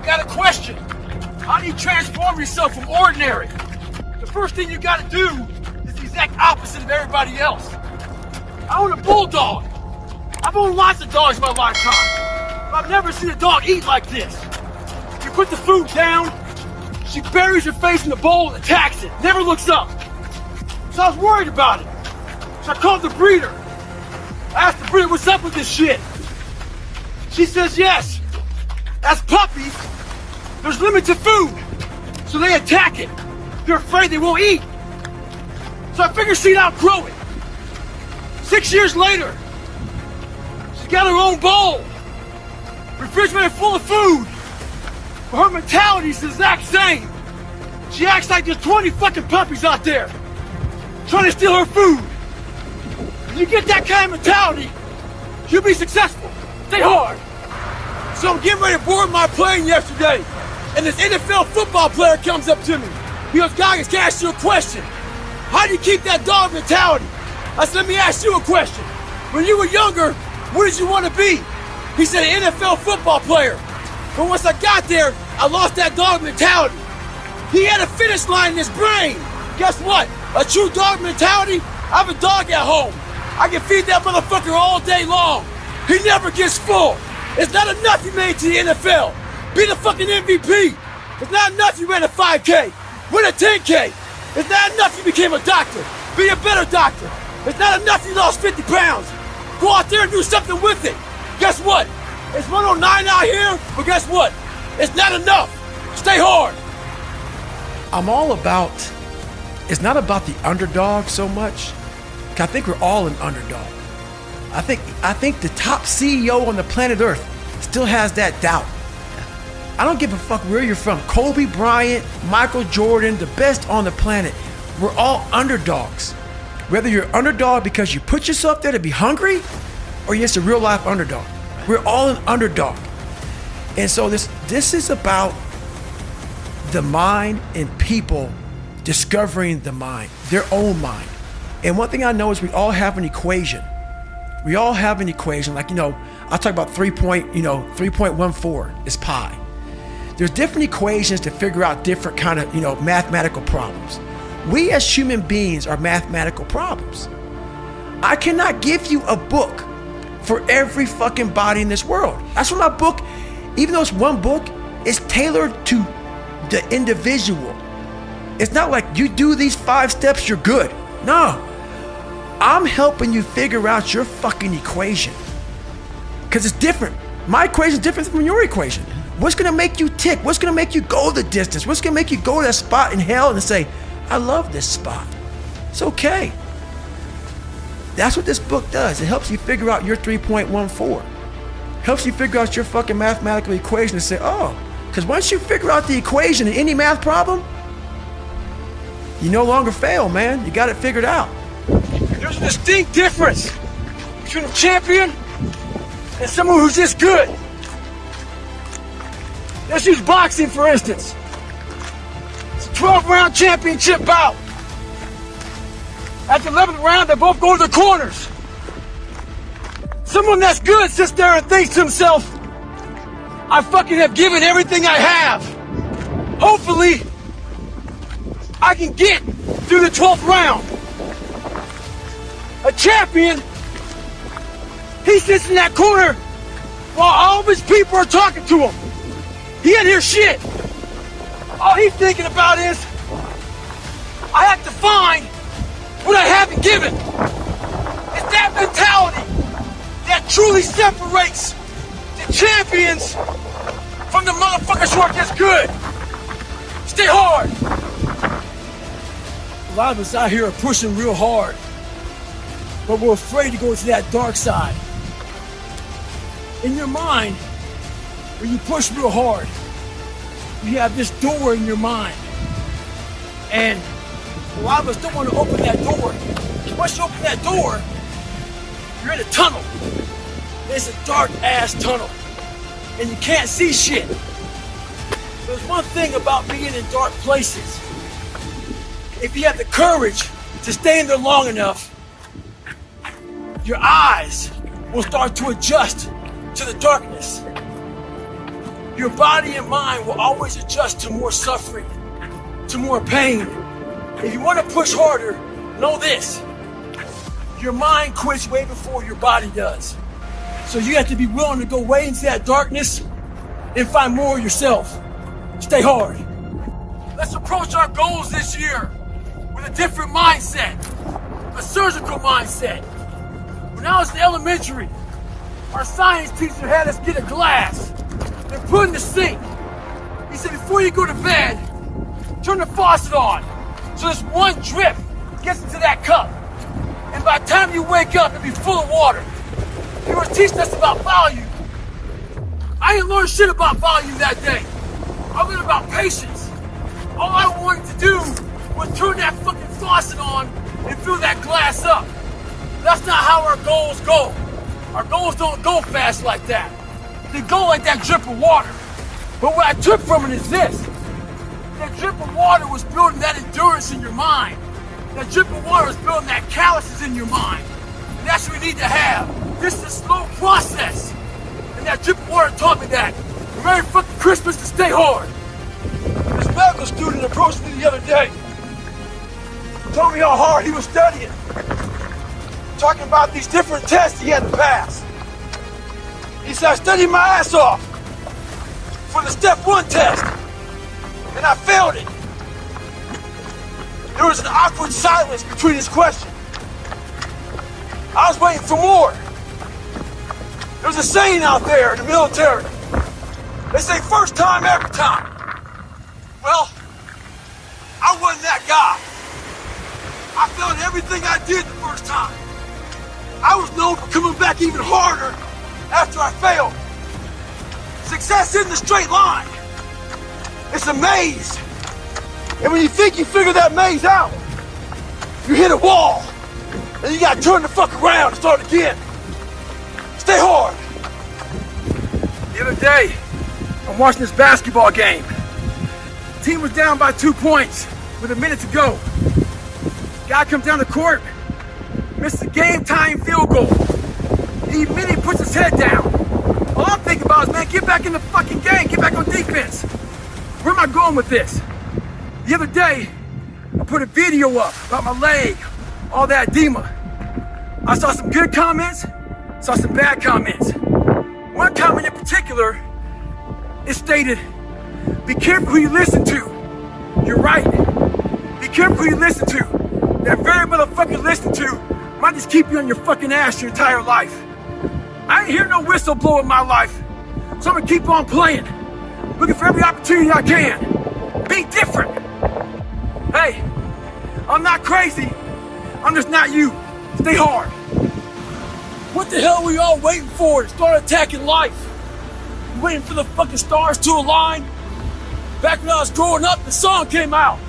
got a question. How do you transform yourself from ordinary? The first thing you gotta do is the exact opposite of everybody else. I own a bulldog. I've owned lots of dogs in my lifetime, but I've never seen a dog eat like this. You put the food down, she buries her face in the bowl and attacks it, never looks up. So I was worried about it. So I called the breeder. I asked the breeder, what's up with this shit? She says yes. As puppies, there's limited food, so they attack it. They're afraid they won't eat. So I figured she'd outgrow it. 6 years later, she got her own bowl, refrigerator full of food. But her mentality's the exact same. She acts like there's 20 fucking puppies out there trying to steal her food. When you get that kind of mentality, you'll be successful. Stay hard. So I'm getting ready to board my plane yesterday, and this NFL football player comes up to me. He goes, Goggins, can I ask you a question? How do you keep that dog mentality? I said, let me ask you a question. When you were younger, what did you want to be? He said, an NFL football player. But once I got there, I lost that dog mentality. He had a finish line in his brain. Guess what? A true dog mentality? I have a dog at home. I can feed that motherfucker all day long. He never gets full. It's not enough you made to the NFL. Be the fucking MVP. It's not enough you ran a 5K. Win a 10K. It's not enough you became a doctor. Be a better doctor. It's not enough you lost 50 pounds. Go out there and do something with it. Guess what? It's 109 out here, but guess what? It's not enough. Stay hard. I'm all about, it's not about the underdog so much. I think we're all an underdog. I think the top CEO on the planet Earth still has that doubt. I don't give a fuck where you're from. Kobe Bryant, Michael Jordan, the best on the planet. We're all underdogs. Whether you're underdog because you put yourself there to be hungry, or you're just a real life underdog. We're all an underdog. And so this is about the mind and people discovering the mind, their own mind. And one thing I know is we all have an equation. We all have an equation. Like, I talk about 3.14 is pi. There's different equations to figure out different kind of, mathematical problems. We as human beings are mathematical problems. I cannot give you a book for every fucking body in this world. That's why my book, even though it's one book, is tailored to the individual. It's not like you do these 5 steps, you're good. No. I'm helping you figure out your fucking equation. Because it's different. My equation is different from your equation. What's gonna make you tick? What's gonna make you go the distance? What's gonna make you go to that spot in hell and say, I love this spot? It's okay. That's what this book does. It helps you figure out your 3.14. Helps you figure out your fucking mathematical equation and say, oh, because once you figure out the equation in any math problem, you no longer fail, man. You got it figured out. There's a distinct difference between a champion and someone who's just good. Let's use boxing, for instance. It's a 12-round championship bout. At the 11th round, they both go to the corners. Someone that's good sits there and thinks to himself, I fucking have given everything I have. Hopefully, I can get through the 12th round. A champion, he sits in that corner while all of his people are talking to him. He ain't hear shit. All he's thinking about is, I have to find what I haven't given. It's that mentality that truly separates the champions from the motherfuckers who are just good. Stay hard. A lot of us out here are pushing real hard, but we're afraid to go to that dark side. In your mind, when you push real hard, you have this door in your mind. And a lot of us don't want to open that door. Once you open that door, you're in a tunnel. It's a dark ass tunnel. And you can't see shit. There's one thing about being in dark places. If you have the courage to stay in there long enough, your eyes will start to adjust to the darkness. your body and mind will always adjust to more suffering, to more pain. If you want to push harder, know this. Your mind quits way before your body does. So you have to be willing to go way into that darkness and find more of yourself. Stay hard. Let's approach our goals this year with a different mindset, a surgical mindset. When I was in elementary, our science teacher had us get a glass and put it in the sink. He said, before you go to bed, turn the faucet on so this one drip gets into that cup. And by the time you wake up, it'll be full of water. He was teaching us about volume. I didn't learn shit about volume that day. I learned about patience. All I wanted to do was turn that fucking faucet on and fill that glass up. That's not how our goals go. Our goals don't go fast like that. They go like that drip of water. But what I took from it is this. That drip of water was building that endurance in your mind. That drip of water was building that calluses in your mind. And that's what we need to have. This is a slow process. And that drip of water taught me that. Merry fucking Christmas and stay hard. This medical student approached me the other day. Told me how hard he was studying. Talking about these different tests he had to pass. He said, I studied my ass off for the step 1 test. And I failed it. There was an awkward silence between his questions. I was waiting for more. There's a saying out there in the military. They say first time, every time. Well, I wasn't that guy. I failed everything I did the first time. I was known for coming back even harder after I failed. Success isn't a straight line. It's a maze. And when you think you figure that maze out, you hit a wall. And you gotta turn the fuck around and start again. Stay hard. The other day, I'm watching this basketball game. The team was down by 2 points with a minute to go. Guy comes down the court, misses a game-tying field goal. He immediately puts his head down. All I'm thinking about is, man, get back in the fucking game. Get back on defense. Where am I going with this? The other day, I put a video up about my leg, all that edema. I saw some good comments, saw some bad comments. One comment in particular, it stated, be careful who you listen to. You're right. Be careful who you listen to. That very motherfucker you listen to might just keep you on your fucking ass your entire life. I ain't hear no whistle blow in my life, so I'm gonna keep on playing. Looking for every opportunity I can. Be different. Hey, I'm not crazy. I'm just not you. Stay hard. What the hell are we all waiting for to start attacking life? You waiting for the fucking stars to align? Back when I was growing up, the song came out.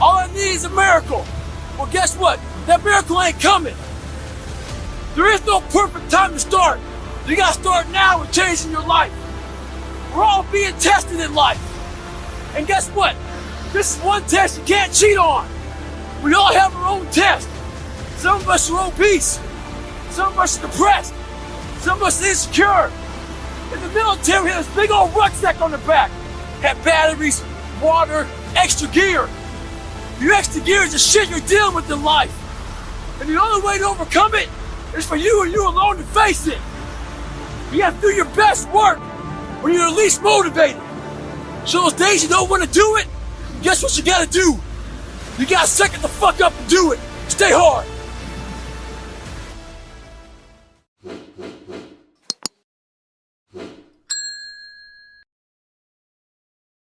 All I need is a miracle. Well, guess what? That miracle ain't coming. There is no perfect time to start. You gotta start now with changing your life. We're all being tested in life. And guess what? This is one test you can't cheat on. We all have our own test. Some of us are obese. Some of us are depressed. Some of us are insecure. In the military, we had this big old rucksack on the back. Had batteries, water, extra gear. Your extra gear is the shit you're dealing with in life. And the only way to overcome it is for you and you alone to face it. You have to do your best work when you're least motivated. So those days you don't want to do it, guess what you gotta do? You gotta suck it the fuck up and do it. Stay hard.